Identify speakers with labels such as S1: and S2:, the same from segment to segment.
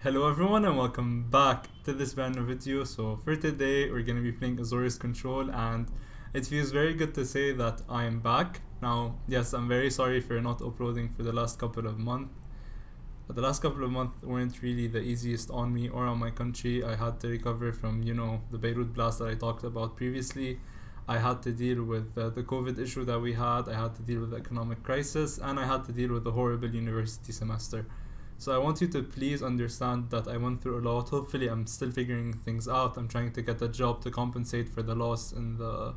S1: Hello everyone and welcome back to this brand new video. So for today we're going to be playing Azorius Control, and it feels very good to say that I am back. Now yes, I'm very sorry for not uploading for the last couple of months. The last couple of months weren't really the easiest on me or on my country. I had to recover from, the Beirut blast that I talked about previously. I had to deal with the COVID issue that we had. I had to deal with the economic crisis, and I had to deal with the horrible university semester. So I want you to please understand that I went through a lot. Hopefully I'm still figuring things out. I'm trying to get a job to compensate for the loss in the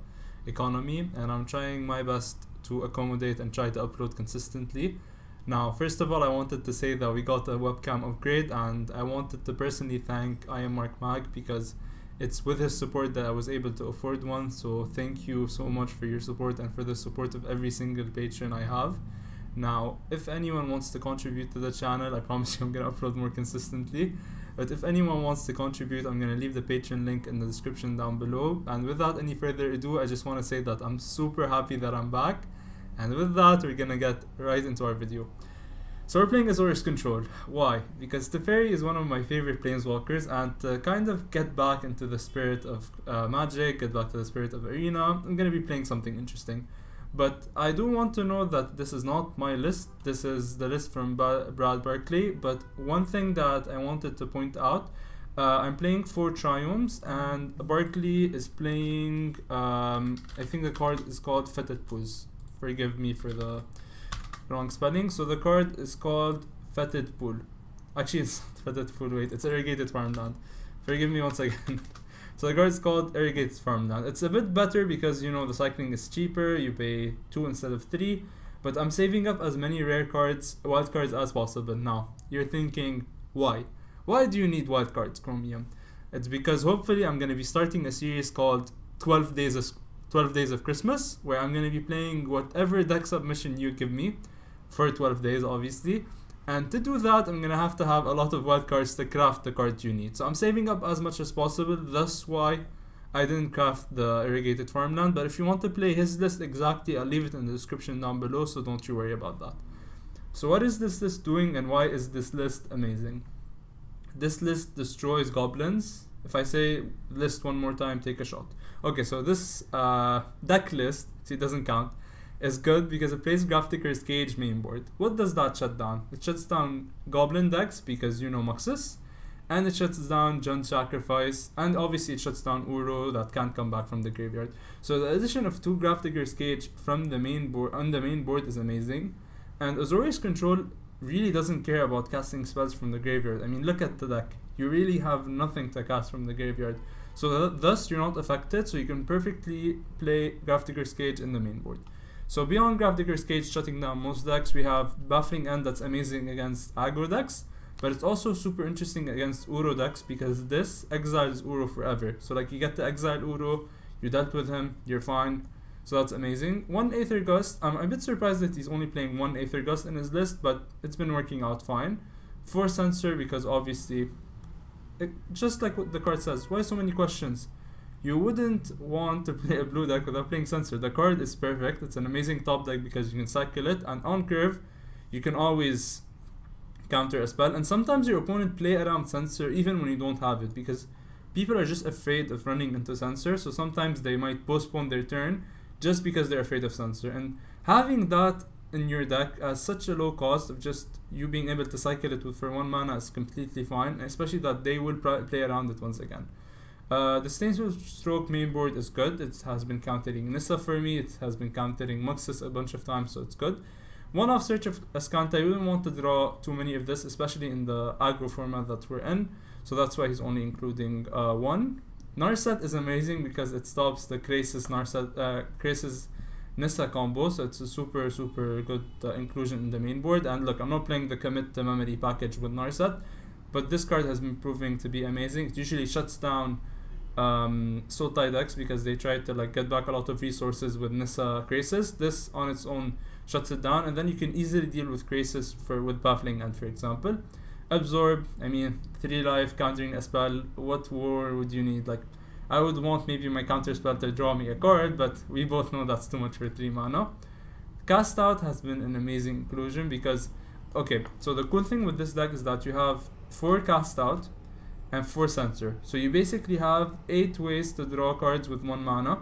S1: economy, and I'm trying my best to accommodate and try to upload consistently. Now, first of all, I wanted to say that we got a webcam upgrade, and I wanted to personally thank I am Mark Mag, because it's with his support that I was able to afford one. So thank you so much for your support and for the support of every single patron I have. Now, if anyone wants to contribute to the channel, I promise you I'm going to upload more consistently. But if anyone wants to contribute, I'm going to leave the Patreon link in the description down below. And without any further ado, I just want to say that I'm super happy that I'm back. And with that, we're going to get right into our video. So we're playing Azorius Control. Why? Because Teferi is one of my favorite planeswalkers, and to kind of get back into the spirit of Magic, get back to the spirit of Arena, I'm going to be playing something interesting. But I do want to know that this is not my list. This is the list from Brad Barclay. But one thing that I wanted to point out, I'm playing 4 Triomes, and Barclay is playing, I think the card is called Fetid Pools. Forgive me for the wrong spelling. So the card is called Fetid Pool. Actually, it's not Fetid Pool, wait, it's Irrigated Farmland. Forgive me once again. So the card is called Irrigated Farmland. It's a bit better because, the cycling is cheaper. You pay 2 instead of 3. But I'm saving up as many rare cards, wild cards as possible. Now, you're thinking, why? Why do you need wild cards, Chromium? It's because hopefully I'm going to be starting a series called 12 Days of Christmas, where I'm going to be playing whatever deck submission you give me for 12 days, obviously. And to do that, I'm going to have a lot of wild cards to craft the cards you need. So I'm saving up as much as possible. That's why I didn't craft the Irrigated Farmland. But if you want to play his list exactly, I'll leave it in the description down below, so don't you worry about that. So what is this list doing, and why is this list amazing? This list destroys goblins. If I say list one more time, take a shot. Okay, so this deck list, see, it doesn't count, is good because it plays Grafdigger's Cage mainboard. What does that shut down? It shuts down Goblin decks because Muxus, and it shuts down Jund Sacrifice, and obviously it shuts down Uro that can't come back from the graveyard. So the addition of 2 Grafdigger's Cage from the main board on the main board is amazing, and Azorius Control really doesn't care about casting spells from the graveyard. I mean, look at the deck. You really have nothing to cast from the graveyard. So thus you're not affected, so you can perfectly play Grafdigger's Cage in the main board. So beyond Grafdigger's Cage shutting down most decks, we have Baffling End that's amazing against aggro decks, but it's also super interesting against Uro decks because this exiles Uro forever. So like you get to exile Uro, you dealt with him, you're fine. So that's amazing. 1 Aether Gust, I'm a bit surprised that he's only playing 1 Aether Gust in his list, but it's been working out fine. 4 Censor because obviously, just like what the card says, why so many questions? You wouldn't want to play a blue deck without playing Censor. The card is perfect. It's an amazing top deck because you can cycle it, and on curve, you can always counter a spell. And sometimes your opponent play around Censor even when you don't have it, because people are just afraid of running into Censor. So sometimes they might postpone their turn just because they're afraid of Censor. And having that in your deck at such a low cost of just you being able to cycle it for 1 mana is completely fine, especially that they will play around it once again. The Disdainful Stroke mainboard is good. It has been countering Nissa for me. It has been countering Muxus a bunch of times, so it's good. One-off Search of Azcanta, you wouldn't want to draw too many of this, especially in the aggro format that we're in. So that's why he's only including 1. Narset is amazing because it stops the Krasis Nissa combo, so it's a super good inclusion in the main board. And look, I'm not playing the Commit to Memory package with Narset, but this card has been proving to be amazing. It usually shuts down Sultai decks because they try to get back a lot of resources with Nissa Krasis. This on its own shuts it down, and then you can easily deal with Krasis with Baffling End, for example. Absorb, 3 life, countering a spell. What war would you need? I would want maybe my counter spell to draw me a card, but we both know that's too much for 3 mana. Cast Out has been an amazing inclusion because, okay, so the cool thing with this deck is that you have 4 Cast Out, and 4 Censor. So you basically have 8 ways to draw cards with 1 mana.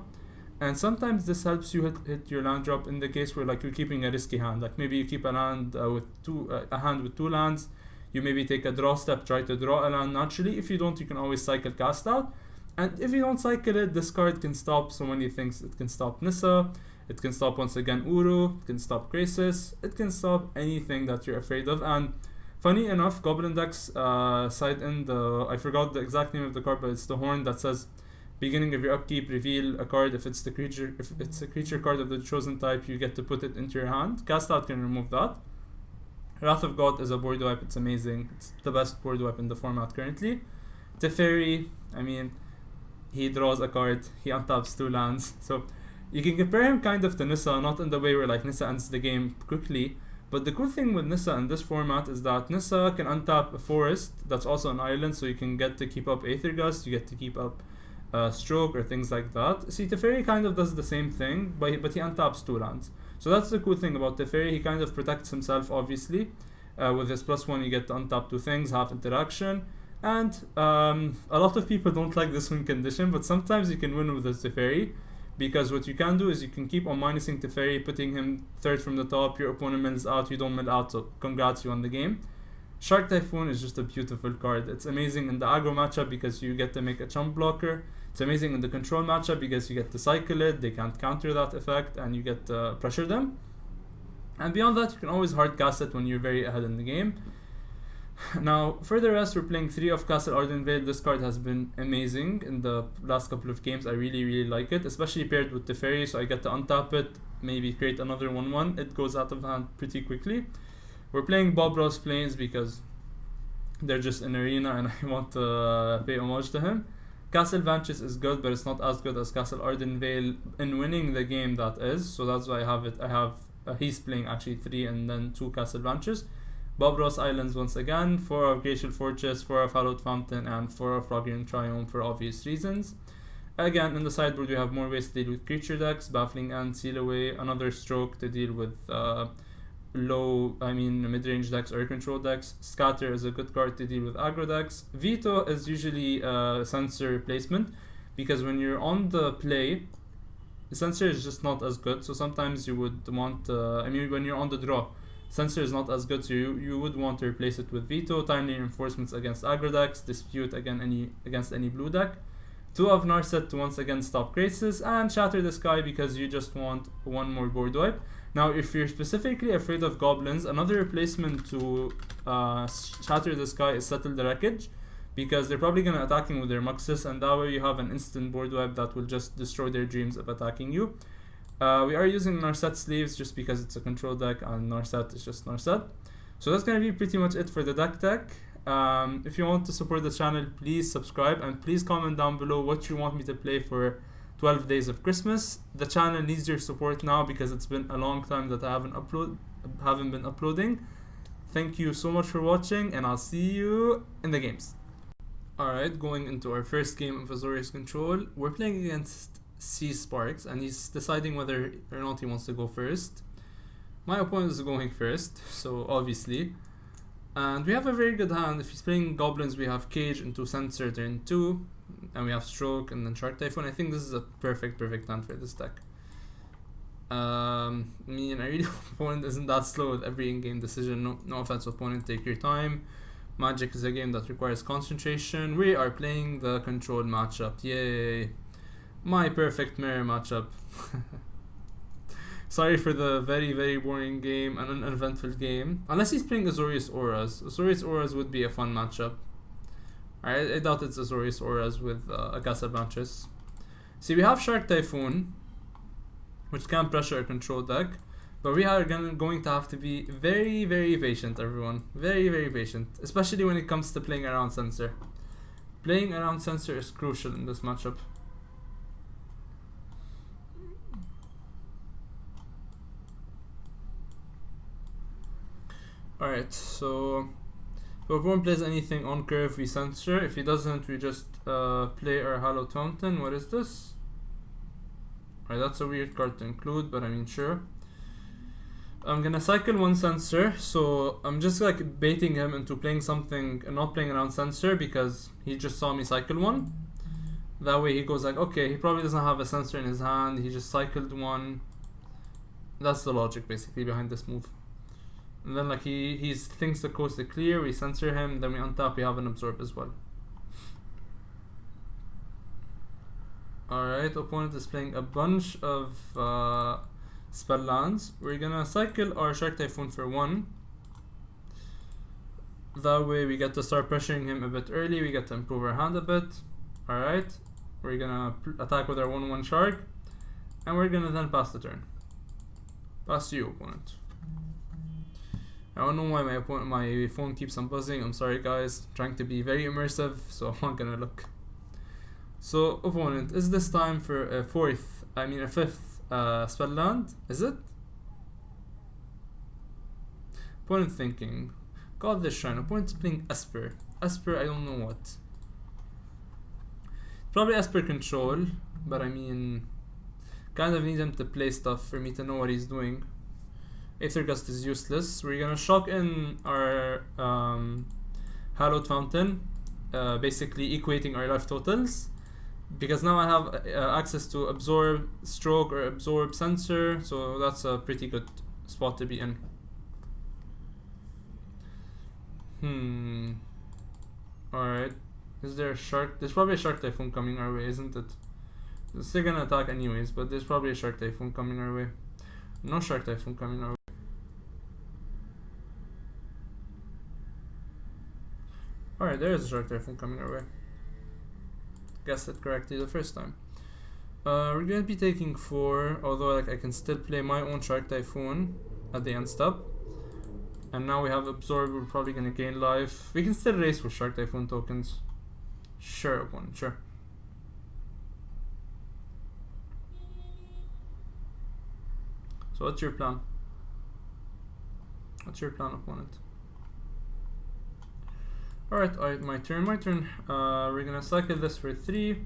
S1: And sometimes this helps you hit your land drop in the case where like you're keeping a risky hand. Like maybe you keep a land a hand with 2 lands. You maybe take a draw step, try to draw a land naturally. If you don't, you can always cycle Cast Out. And if you don't cycle it, this card can stop so many things. It can stop Nissa, it can stop once again Uru, it can stop Krasis, it can stop anything that you're afraid of. And funny enough, Goblin decks side in the, I forgot the exact name of the card, but it's the horn that says beginning of your upkeep, reveal a card. If it's a creature card of the chosen type, you get to put it into your hand. Cast Out can remove that. Wrath of God is a board wipe. It's amazing. It's the best board wipe in the format currently. Teferi, I mean, he draws a card, he untaps 2 lands. So you can compare him kind of to Nissa, not in the way where like Nissa ends the game quickly. But the cool thing with Nissa in this format is that Nissa can untap a forest that's also an island, so you can get to keep up Aether Gust, you get to keep up Stroke or things like that. See, Teferi kind of does the same thing, but he untaps 2 lands. So that's the cool thing about Teferi. He kind of protects himself, obviously. With his +1, you get to untap 2 things, have interaction. And a lot of people don't like this win condition, but sometimes you can win with the Teferi. Because what you can do is you can keep on minusing Teferi, putting him 3rd from the top, your opponent mills out, you don't mill out, so congrats, you won the game. Shark Typhoon is just a beautiful card. It's amazing in the aggro matchup because you get to make a chump blocker. It's amazing in the control matchup because you get to cycle it, they can't counter that effect, and you get to pressure them. And beyond that, you can always hard cast it when you're very ahead in the game. Now, for the rest, we're playing 3 of Castle Ardenvale. This card has been amazing in the last couple of games. I really like it, especially paired with Teferi, so I get to untap it, maybe create another 1/1. It goes out of hand pretty quickly. We're playing Bob Ross Plains because they're just in arena and I want to pay homage to him. Castle Vantress is good, but it's not as good as Castle Ardenvale in winning the game, that is. So that's why I have it. I have he's playing actually 3 and then 2 Castle Vantress. Bob Ross Islands once again, 4 of Glacial Fortress, 4 of Hallowed Fountain, and 4 of Raugrin Triome for obvious reasons. Again, in the sideboard, we have more ways to deal with creature decks. Baffling End, Seal Away, another Stroke to deal with mid-range decks or control decks. Scatter is a good card to deal with aggro decks. Veto is usually a Censor replacement, because when you're on the play, the Censor is just not as good, so sometimes you would want, when you're on the draw, Censor is not as good, so you would want to replace it with Veto. Timely reinforcements against aggro decks, Dispute against any blue deck. 2 of Narset to once again stop Krasis, and Shatter the Sky because you just want 1 more board wipe. Now, if you're specifically afraid of goblins, another replacement to Shatter the Sky is Settle the Wreckage, because they're probably going to attack you with their Muxus, and that way you have an instant board wipe that will just destroy their dreams of attacking you. We are using Narset Sleeves just because it's a control deck and Narset is just Narset. So that's going to be pretty much it for the DeckTech. If you want to support the channel, please subscribe and please comment down below what you want me to play for 12 days of Christmas. The channel needs your support now because it's been a long time that I haven't been uploading. Thank you so much for watching, and I'll see you in the games. Alright, going into our first game of Azorius Control. We're playing against Sea Sparks, and he's deciding whether or not he wants to go first. My opponent is going first, so obviously. And we have a very good hand. If he's playing Goblins, we have Cage into Censor turn 2, and we have Stroke and then Shark Typhoon. I think this is a perfect hand for this deck. I really opponent isn't that slow with every in-game decision. No offense, opponent, take your time. Magic is a game that requires concentration. We are playing the Control matchup. Yay! My perfect mirror matchup. Sorry for the very boring game and an uneventful game. Unless he's playing Azorius Auras. Azorius Auras would be a fun matchup. I doubt it's Azorius Auras with a Castle Vantress. See, we have Shark Typhoon, which can pressure a control deck. But we are going to have to be very patient, everyone. Very patient. Especially when it comes to playing around Censor. Playing around Censor is crucial in this matchup. Alright, so if opponent plays anything on curve, we Censor. If he doesn't, we just play our Hallowed Fountain. What is this? Alright, that's a weird card to include, but I mean, sure. I'm gonna cycle one Censor, so I'm just like baiting him into playing something and not playing around Censor because he just saw me cycle one. That way he goes like, okay, he probably doesn't have a Censor in his hand, he just cycled one. That's the logic basically behind this move. And then like he thinks the coast is clear, we Censor him, then we untap, we have an Absorb as well. Alright, opponent is playing a bunch of spell lands. We're gonna cycle our Shark Typhoon for one. That way we get to start pressuring him a bit early, we get to improve our hand a bit. Alright, we're gonna attack with our 1/1 Shark. And we're gonna then pass the turn. Pass to you, opponent. I don't know why my phone keeps on buzzing, I'm sorry guys. I'm trying to be very immersive, so I'm not gonna look. So, opponent, is this time for a fifth spell land? Is it? Opponent thinking. God this shrine. Opponent's playing Esper. Esper, I don't know what. Probably Esper Control, but I mean, kind of need him to play stuff for me to know what he's doing. Aether Gust is useless. We're gonna shock in our Hallowed Fountain, basically equating our life totals. Because now I have access to Absorb Stroke or Absorb Censor, so that's a pretty good spot to be in. Alright. Is there a Shark? There's probably a Shark Typhoon coming our way, isn't it? They're still gonna attack anyways, but there's probably a Shark Typhoon coming our way. No Shark Typhoon coming our way. Alright, there is a Shark Typhoon coming our way. Guessed it correctly the first time. We're gonna be taking 4, although like I can still play my own Shark Typhoon at the end step. And now we have Absorb, we're probably gonna gain life. We can still race with Shark Typhoon tokens. Sure, opponent, sure. So what's your plan? What's your plan, opponent? Alright, my turn. We're gonna cycle this for 3.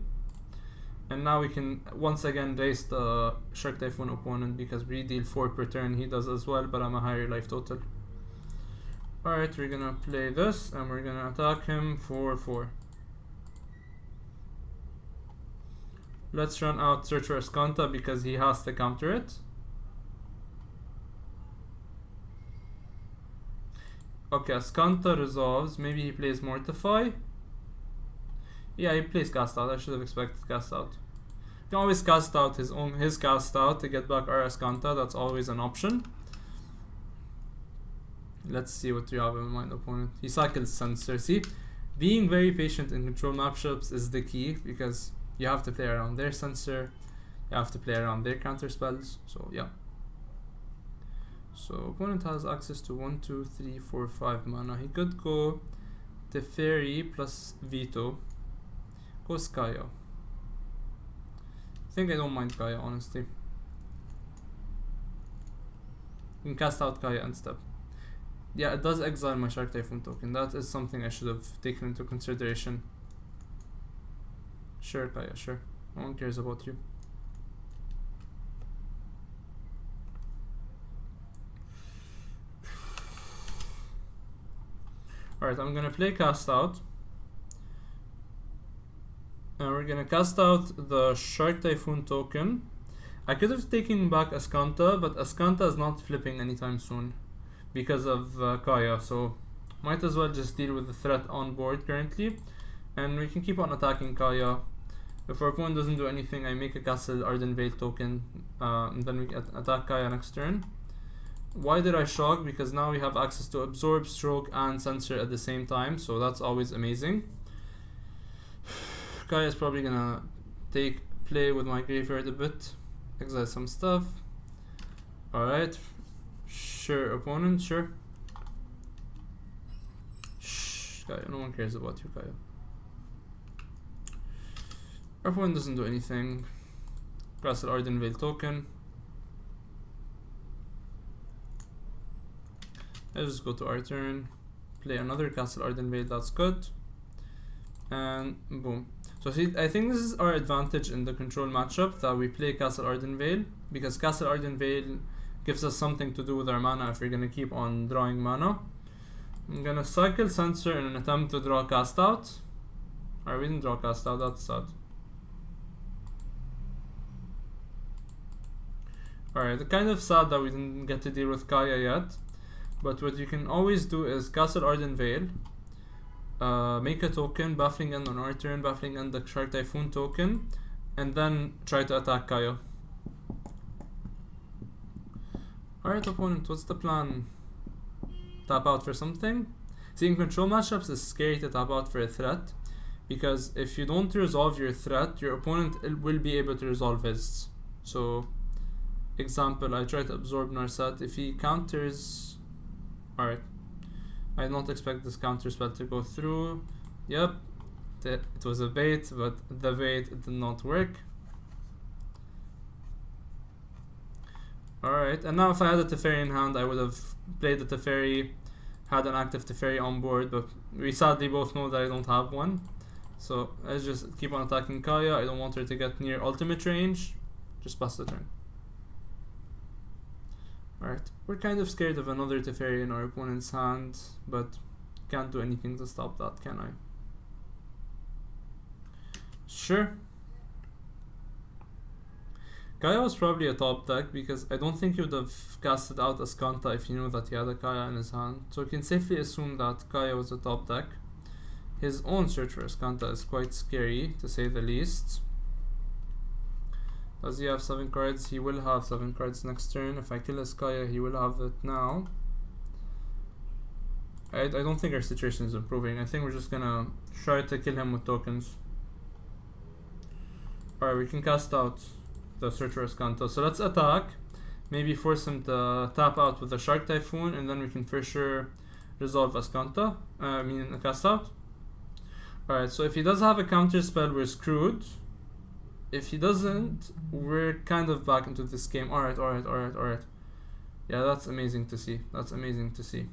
S1: And now we can once again race the Shark Typhoon opponent because we deal 4 per turn. He does as well, but I'm a higher life total. Alright, we're gonna play this and we're gonna attack him for 4. Let's run out Search for Azcanta because he has to counter it. Okay, Azcanta resolves. Maybe he plays Mortify. Yeah, he plays Cast Out. I should have expected Cast Out. You can always cast out his Cast Out to get back our Azcanta. That's always an option. Let's see what you have in mind, opponent. He cycles Censor. See, being very patient in control matchups is the key because you have to play around their Censor. You have to play around their counter spells. So yeah. So opponent has access to 1, 2, 3, 4, 5 mana. He could go Teferi plus Veto. Goes Kaya. I think I don't mind Kaya, honestly. You can cast out Kaya and step. Yeah, it does exile my Shark Typhoon token. That is something I should have taken into consideration. Sure, Kaya, sure. No one cares about you. Alright, I'm gonna play Cast Out. And we're gonna cast out the Shark Typhoon token. I could have taken back Azcanta, but Azcanta is not flipping anytime soon because of Kaya, so might as well just deal with the threat on board currently. And we can keep on attacking Kaya. If our opponent doesn't do anything, I make a Castle Ardenvale token, and then we attack Kaya next turn. Why did I shock? Because now we have access to Absorb, Stroke, and Censor at the same time, so that's always amazing. Kaya is probably gonna play with my graveyard a bit, exile some stuff. Alright, sure, opponent, sure. Shh, Kaya, no one cares about you, Kaya. Our opponent doesn't do anything. Castle Ardenvale token. Let's just go to our turn, play another Castle Ardenvale, that's good. And boom. So see, I think this is our advantage in the control matchup, that we play Castle Ardenvale, because Castle Ardenvale Gives us something to do with our mana if we're gonna keep on drawing mana. I'm gonna cycle Censor in an attempt to draw Cast Out. Alright, we didn't draw Cast Out, that's sad. Alright, kind of sad that we didn't get to deal with Kaya yet. But what you can always do is Castle Ardenvale. Make a token, Baffling End on our turn, Baffling End the Shark Typhoon token. And then try to attack Kaya. Alright opponent, what's the plan? Tap out for something? See, in control matchups it's scary to tap out for a threat. Because if you don't resolve your threat, your opponent will be able to resolve his. So, example, I try to absorb Narset. If he counters... Alright. I don't expect this counter spell to go through. Yep. It was a bait, but the bait did not work. Alright, and now if I had a Teferi in hand, I would have played the Teferi, had an active Teferi on board, but we sadly both know that I don't have one. So let's just keep on attacking Kaya. I don't want her to get near ultimate range. Just pass the turn. Alright, we're kind of scared of another Teferi in our opponent's hand, but can't do anything to stop that, can I? Sure. Kaya was probably a top deck because I don't think he would have casted out Azcanta if he knew that he had a Kaya in his hand. So we can safely assume that Kaya was a top deck. His own search for Azcanta is quite scary, to say the least. Does he have 7 cards? He will have 7 cards next turn. If I kill his Kaya, he will have it now. I don't think our situation is improving. I think we're just gonna try to kill him with tokens. Alright, we can cast out the search for Azcanta. So let's attack. Maybe force him to tap out with a Shark Typhoon, and then we can for sure resolve Azcanta. Cast out. Alright, so if he does have a counter spell, we're screwed. If he doesn't, we're kind of back into this game. Alright. Yeah, that's amazing to see. That's amazing to see.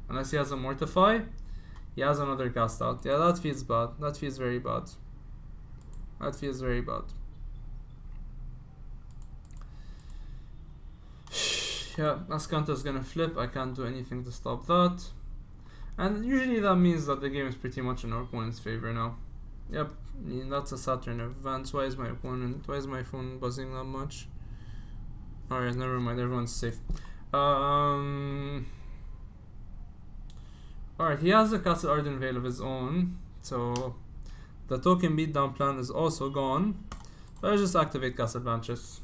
S1: Unless he has a Mortify, he has another cast out. Yeah, that feels bad. That feels very bad. That feels very bad. Yeah, Azcanta's gonna flip. I can't do anything to stop that. And usually that means that the game is pretty much in our opponent's favor now. Yep, I mean, that's a Saturn advance. Why is my phone buzzing that much? Alright, never mind, everyone's safe. Alright, he has a Castle Ardenvale of his own, so the token beatdown plan is also gone. So I'll just activate Castle Vantress.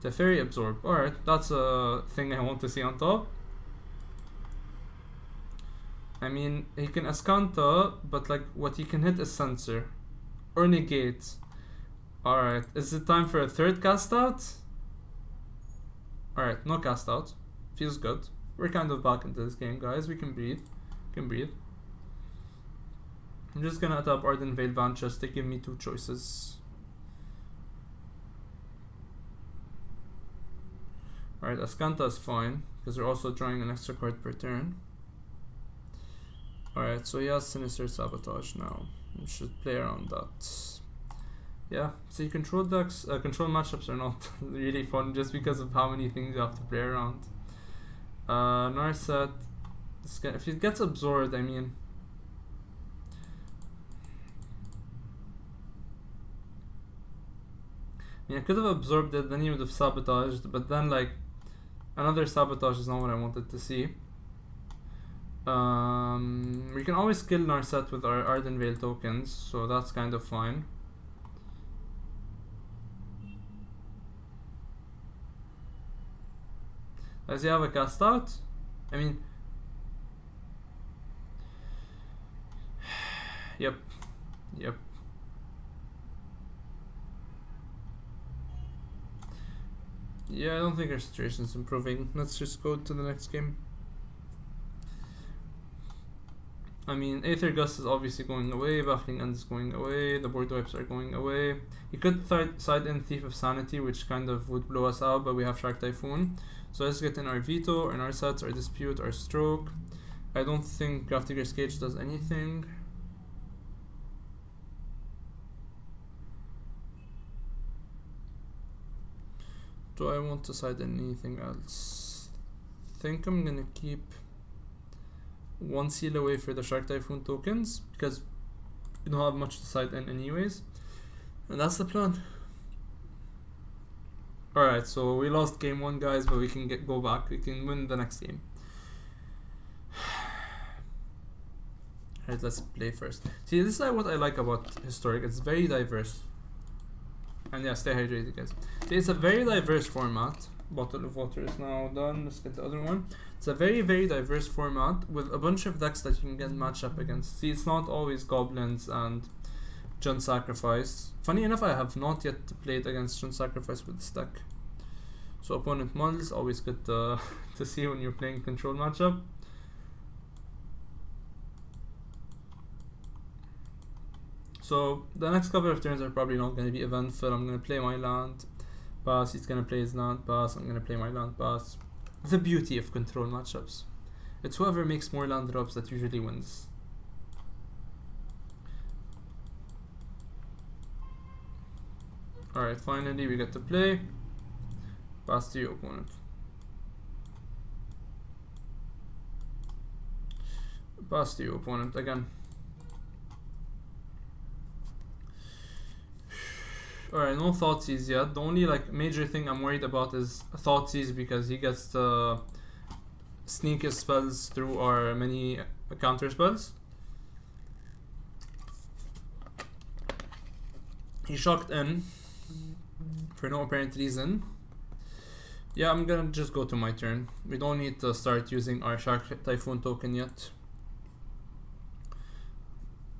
S1: Teferi Absorb. Alright, that's a thing I want to see on top. I mean, he can Azcanta, but like what he can hit is Censor or Negate. Alright, is it time for a third cast out? Alright, no cast out. Feels good. We're kind of back into this game, guys. We can breathe. I'm just gonna tap Ardenvale Vantress to give me 2 choices. Alright, Azcanta is fine, because we're also drawing an extra card per turn. Alright, so he has Sinister Sabotage now. We should play around that. Yeah, see, control decks, control matchups are not really fun just because of how many things you have to play around. Narset, if it gets absorbed, I mean... I could have absorbed it, then he would have sabotaged, but then like, another sabotage is not what I wanted to see. We can always kill Narset with our Ardenvale tokens, so that's kind of fine. Does he have a cast out? I mean... Yep. Yeah, I don't think our situation is improving. Let's just go to the next game. I mean, Aether Gust is obviously going away, Baffling End is going away, the board wipes are going away. He could side in Thief of Sanity, which kind of would blow us out, but we have Shark Typhoon. So let's get in our Veto, our Narsets, our Dispute, our Stroke. I don't think Grafdigger's Cage does anything. Do I want to side anything else? I think I'm gonna keep one seal away for the Shark Typhoon tokens because you don't have much to side in anyways. And that's the plan. Alright, so we lost game 1 guys, but we can go back. We can win the next game. Alright, let's play first. See, this is what I like about Historic. It's very diverse. And yeah, stay hydrated guys. See, it's a very diverse format. Bottle of water is now done. Let's get the other one. It's a very, very diverse format with a bunch of decks that you can get matched up against. See, it's not always goblins and Jund Sacrifice. Funny enough, I have not yet played against Jund Sacrifice with this deck. So opponent models, always good to see when you're playing control matchup. So the next couple of turns are probably not going to be eventful. I'm going to play my land, pass, he's going to play his land, pass, I'm going to play my land, pass. The beauty of control matchups. It's whoever makes more land drops that usually wins. Alright, finally we get to play. Pass to your opponent. Pass to your opponent again. Alright, no Thoughtseize yet. The only major thing I'm worried about is Thoughtseize because he gets to sneak his spells through our many counter spells. He shocked in for no apparent reason. Yeah, I'm gonna just go to my turn. We don't need to start using our Shark Typhoon token yet.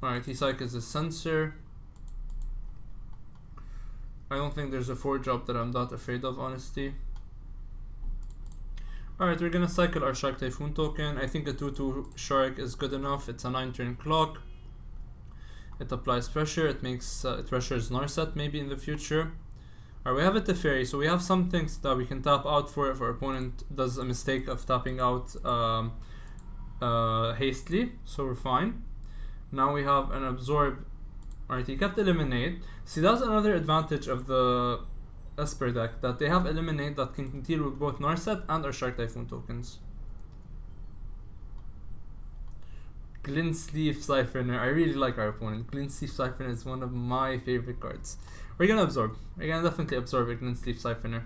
S1: Alright, he cycles his Censor. I don't think there's a 4-drop that I'm that afraid of, honestly. Alright, we're gonna cycle our Shark Typhoon token. I think a 2-2 Shark is good enough. It's a 9-turn clock. It applies pressure. It makes it pressures Narset maybe in the future. Alright, we have a Teferi, so we have some things that we can tap out for if our opponent does a mistake of tapping out hastily, so we're fine. Now we have an Absorb. Alright, he kept Eliminate. See, that's another advantage of the Esper deck, that they have Eliminate that can deal with both Narset and our Shark Typhoon tokens. Glint Sleeve Siphoner. I really like our opponent. Glint Sleeve Siphoner is one of my favorite cards. We're gonna absorb. We're gonna definitely absorb a Glint Sleeve Siphoner.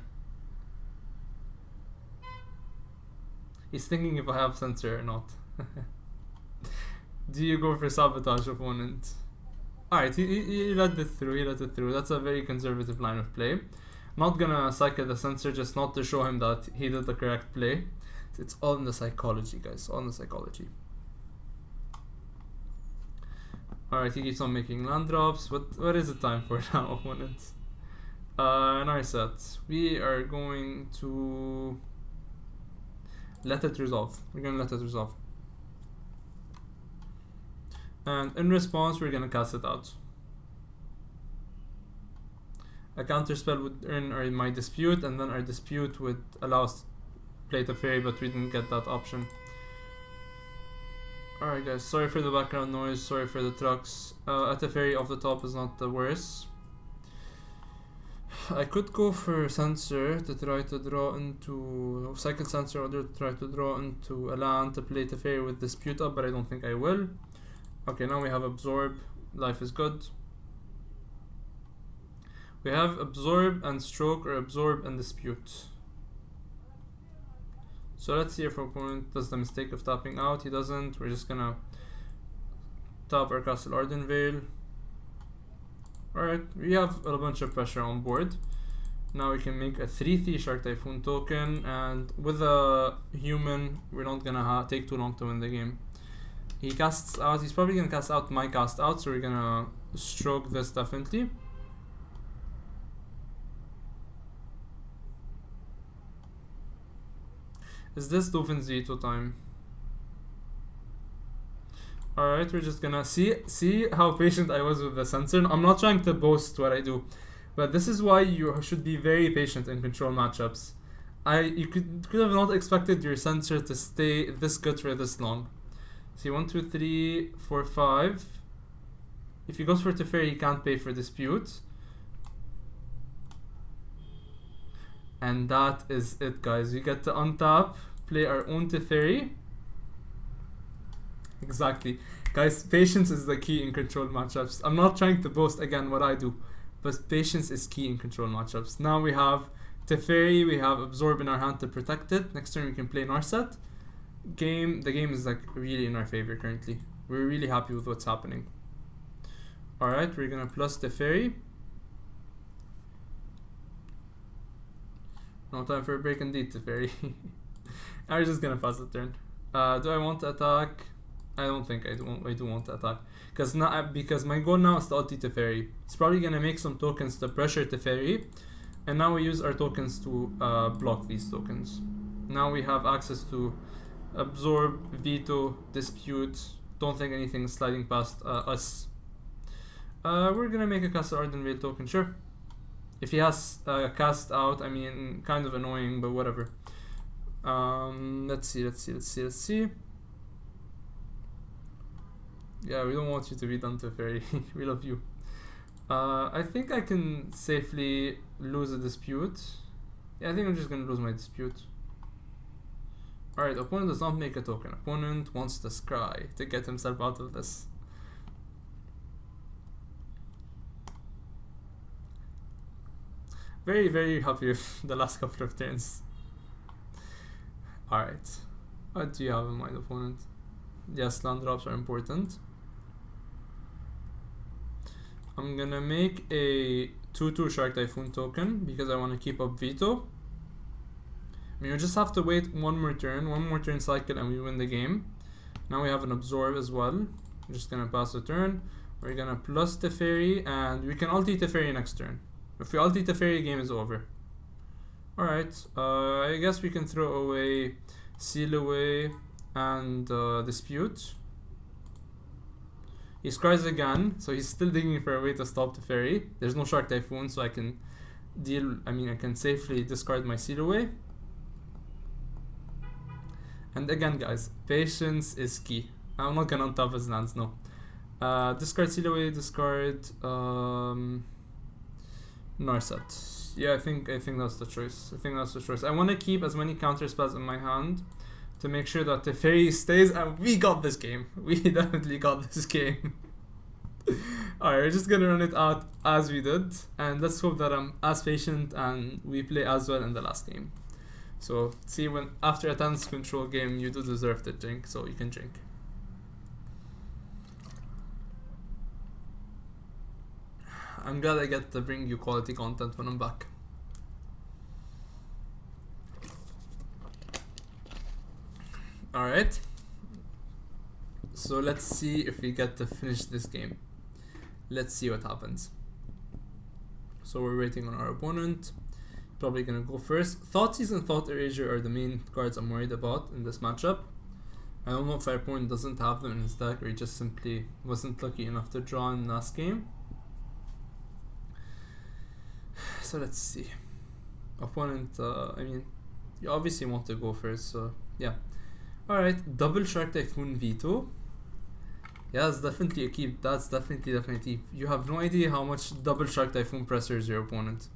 S1: He's thinking if I have Censor or not. Do you go for Sabotage, opponent? Alright, he let it through. He let it through. That's a very conservative line of play. Not gonna cycle the Censor just not to show him that he did the correct play. It's all in the psychology, guys. All in the psychology. Alright, he keeps on making land drops. What is it time for now, opponent? Narset. We are going to let it resolve. We're gonna let it resolve. And in response, we're gonna cast it out. A counter spell would earn my Dispute, and then our Dispute would allow us to play Teferi, but we didn't get that option. Alright guys, sorry for the background noise, sorry for the trucks. A Teferi off the top is not the worst. I could go for Censor to try to draw into... Cycle Censor order to try to draw into a land to play Teferi with Dispute up, but I don't think I will. Okay, now we have Absorb. Life is good. We have Absorb and Stroke, or Absorb and Dispute. So let's see if our opponent does the mistake of tapping out. He doesn't. We're just gonna tap our Castle Ardenvale. Alright, we have a bunch of pressure on board. Now we can make a 3/3 Shark Typhoon token, and with a human, we're not gonna take too long to win the game. He casts out. He's probably gonna cast out my cast out, so we're gonna stroke this definitely. Is this Dolphin's veto time? Alright, we're just gonna see how patient I was with the Censor. I'm not trying to boast what I do, but this is why you should be very patient in control matchups. You could have not expected your Censor to stay this good for this long. See, 1, 2, 3, 4, 5. If he goes for Teferi, he can't pay for Dispute. And that is it, guys. We get to untap, play our own Teferi. Exactly. Guys, patience is the key in control matchups. I'm not trying to boast again what I do, but patience is key in control matchups. Now we have Teferi, we have Absorb in our hand to protect it. Next turn we can play Narset. The game is like really in our favor currently. We're really happy with what's happening. Alright, we're gonna plus Teferi. No time for a break indeed, Teferi. I'm just gonna pass the turn. Do I want to attack? I don't think I do want to attack. Because my goal now is to ulti Teferi. It's probably gonna make some tokens to pressure Teferi. And now we use our tokens to block these tokens. Now we have access to Absorb, Veto, Dispute. Don't think anything is sliding past us. We're gonna make a Castle Ardenvale token, sure. If he has cast out, I mean, kind of annoying, but whatever. Let's see. Yeah, we don't want you to be done to Teferi. We love you. I think I can safely lose a dispute. Yeah, I think I'm just gonna lose my dispute. Alright, opponent does not make a token. Opponent wants to scry to get himself out of this. Very, very happy with the last couple of turns. Alright. What do you have in mind, opponent? Yes, land drops are important. I'm gonna make a 2/2 Shark Typhoon token because I want to keep up Veto. I mean, we just have to wait one more turn cycle, and we win the game. Now we have an Absorb as well. I'm just gonna pass the turn. We're gonna plus Teferi, and we can ulti Teferi next turn. If we ulti Teferi, game is over. Alright, I guess we can throw away Seal Away and Dispute. He scries again, so he's still digging for a way to stop Teferi. There's no Shark Typhoon, so I can I can safely discard my Seal Away. And again, guys, patience is key. I'm not gonna untap his lands, no. Discard Seal Away, discard Narset. Yeah, I think that's the choice. I want to keep as many counter spells in my hand to make sure that Teferi stays, and we got this game. We definitely got this game. Alright, we're just gonna run it out as we did, and let's hope that I'm as patient and we play as well in the last game. So, see, when after a tense control game, you do deserve to drink, so you can drink. I'm glad I get to bring you quality content when I'm back. Alright. So let's see if we get to finish this game. Let's see what happens. So we're waiting on our opponent. Probably gonna go first. Thoughtseize and Thought Erasure are the main cards I'm worried about in this matchup. I don't know if our opponent doesn't have them in his deck, or he just simply wasn't lucky enough to draw in last game. So let's see. Opponent, I mean, you obviously want to go first, so yeah. Alright, double Shark Typhoon Veto. Yeah, that's definitely a keep. That's definitely. You have no idea how much double Shark Typhoon pressures your opponent.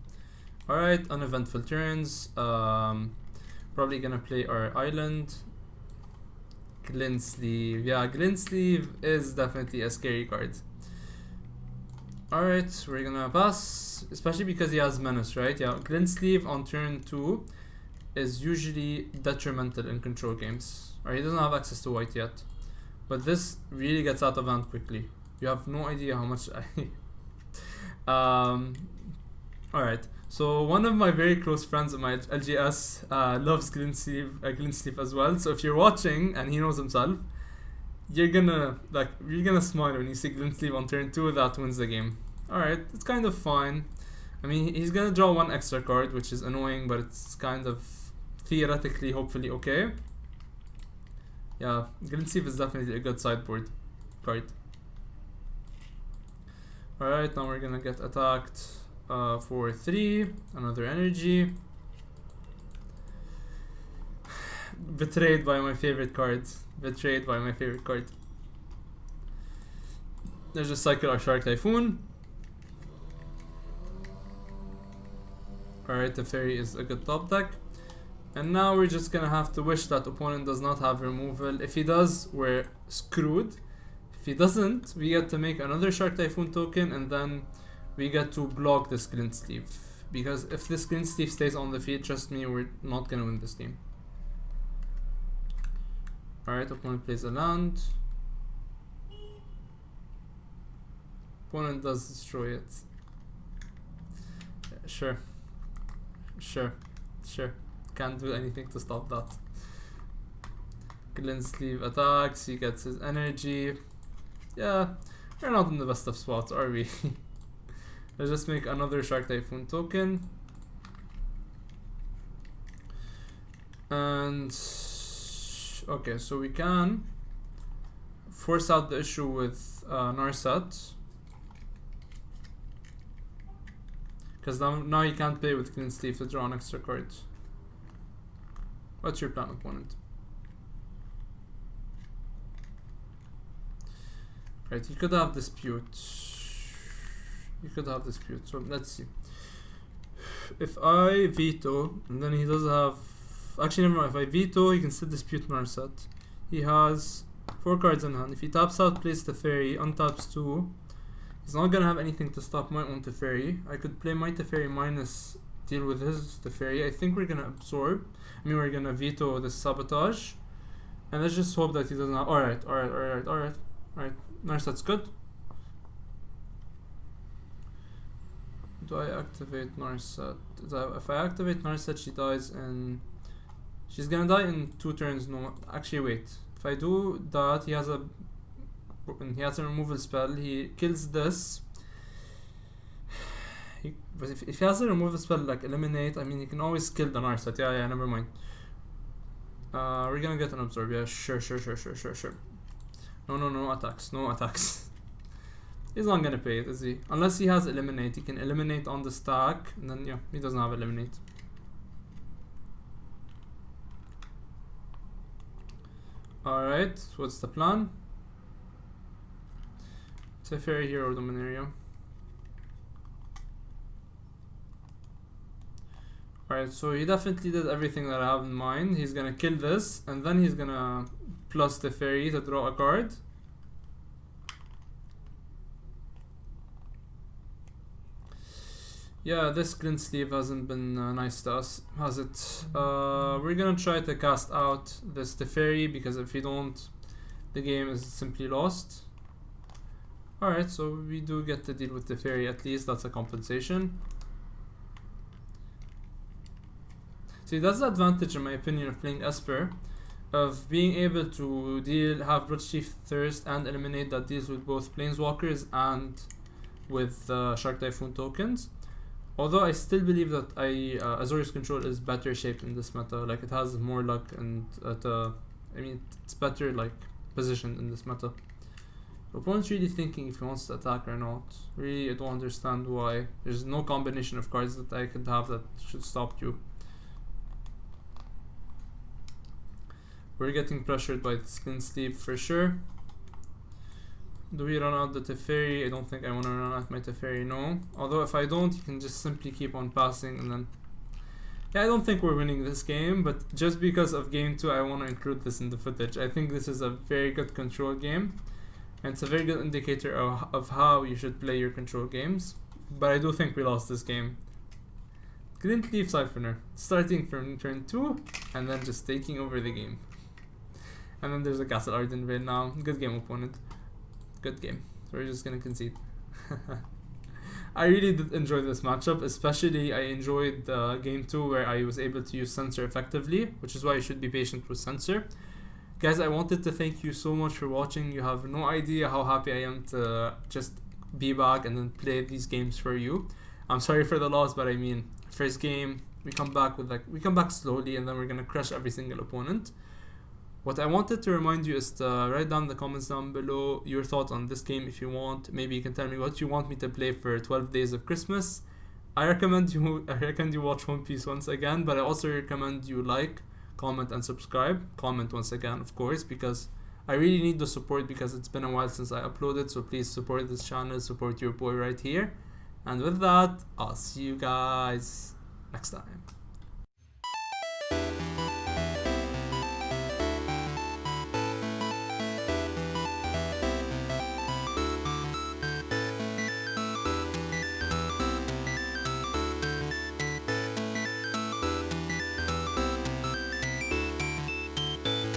S1: Alright, uneventful turns. Probably gonna play our island. Glint Sleeve. Yeah, Glint Sleeve is definitely a scary card. Alright, we're gonna pass, especially because he has Menace, right? Yeah, Glint Sleeve on turn 2 is usually detrimental in control games. Or he doesn't have access to white yet. But this really gets out of hand quickly. You have no idea how much Alright, so one of my very close friends at my LGS loves Glint Sleeve as well. So if you're watching and he knows himself, you're gonna smile when you see Glint Sleeve on turn 2. That wins the game. Alright, it's kind of fine. I mean, he's gonna draw one extra card, which is annoying, but it's kind of theoretically, hopefully, okay. Yeah, Glint Sleeve is definitely a good sideboard card. Alright, now we're gonna get attacked for 3. Another energy. Betrayed by my favorite card. Let's just cycle our Shark Typhoon. Alright, Teferi is a good top deck. And now we're just gonna have to wish that opponent does not have removal. If he does, we're screwed. If he doesn't, we get to make another Shark Typhoon token, and then we get to block this Glint Sleeve. Because if this Glint Sleeve stays on the field, trust me, we're not gonna win this game. Alright, opponent plays a land. Opponent does destroy it. Yeah, sure. Can't do anything to stop that. Glint Sleeve attacks, he gets his energy. Yeah, we're not in the best of spots, are we? Let's just make another Shark Typhoon token. And okay, so we can force out the issue with Narset. Because now you can't play with Glint Sleeve to draw an extra card. What's your plan, opponent? Right, you could have Dispute. So let's see. If I veto, and then he does have... Actually, never mind. If I veto, he can still Dispute Narset. He has 4 cards in hand. If he taps out, plays Teferi, untaps 2. He's not gonna have anything to stop my own Teferi. I could play my Teferi minus deal with his Teferi. I think we're gonna absorb. We're gonna veto the sabotage. And let's just hope that he doesn't have... Alright. Narset's good. Do I activate Narset? If I activate Narset, she dies in... She's gonna die in 2 turns. No, actually wait. If I do that, he has a removal spell. He kills this. But if he has a removal spell like eliminate, I mean, you can always kill the Narset. Yeah, never mind. We're gonna get an absorb. Yeah, sure. No attacks. He's not gonna pay it, is he? Unless he has eliminate. He can eliminate on the stack, and then yeah, he doesn't have eliminate. Alright, what's the plan? Teferi Hero of Dominaria. Alright, so he definitely did everything that I have in mind. He's gonna kill this, and then he's gonna plus Teferi to draw a card. Yeah, this Glint Sleeve hasn't been nice to us, has it? We're gonna try to cast out this Teferi, because if we don't, the game is simply lost. Alright, so we do get to deal with Teferi, at least that's a compensation. See, that's the advantage, in my opinion, of playing Esper, of being able to have Bloodchief Thirst and Eliminate that deals with both Planeswalkers and with Shark Typhoon tokens. Although I still believe that Azorius Control is better shaped in this meta. Like, it has more luck, and it's better like positioned in this meta. The opponent's really thinking if he wants to attack or not. Really, I don't understand why. There's no combination of cards that I could have that should stop you. We're getting pressured by the Glint Sleeve for sure. Do we run out the Teferi? I don't think I want to run out my Teferi, no. Although if I don't, you can just simply keep on passing, and then... Yeah, I don't think we're winning this game, but just because of game 2, I want to include this in the footage. I think this is a very good control game, and it's a very good indicator of how you should play your control games. But I do think we lost this game. Glint Leaf Siphoner, starting from turn 2, and then just taking over the game. And then there's a Castle Ardenvale now. Good game, opponent. Good game. So we're just gonna concede. I really did enjoy this matchup, especially I enjoyed game 2 where I was able to use Censor effectively, which is why you should be patient with Censor. Guys, I wanted to thank you so much for watching. You have no idea how happy I am to just be back and then play these games for you. I'm sorry for the loss, but I mean, first game, we come back slowly, and then we're gonna crush every single opponent. What I wanted to remind you is to write down in the comments down below your thoughts on this game if you want. Maybe you can tell me what you want me to play for 12 days of Christmas. I recommend you watch One Piece once again, but I also recommend you like, comment, and subscribe. Comment once again, of course, because I really need the support, because it's been a while since I uploaded. So please support this channel, support your boy right here. And with that, I'll see you guys. next time.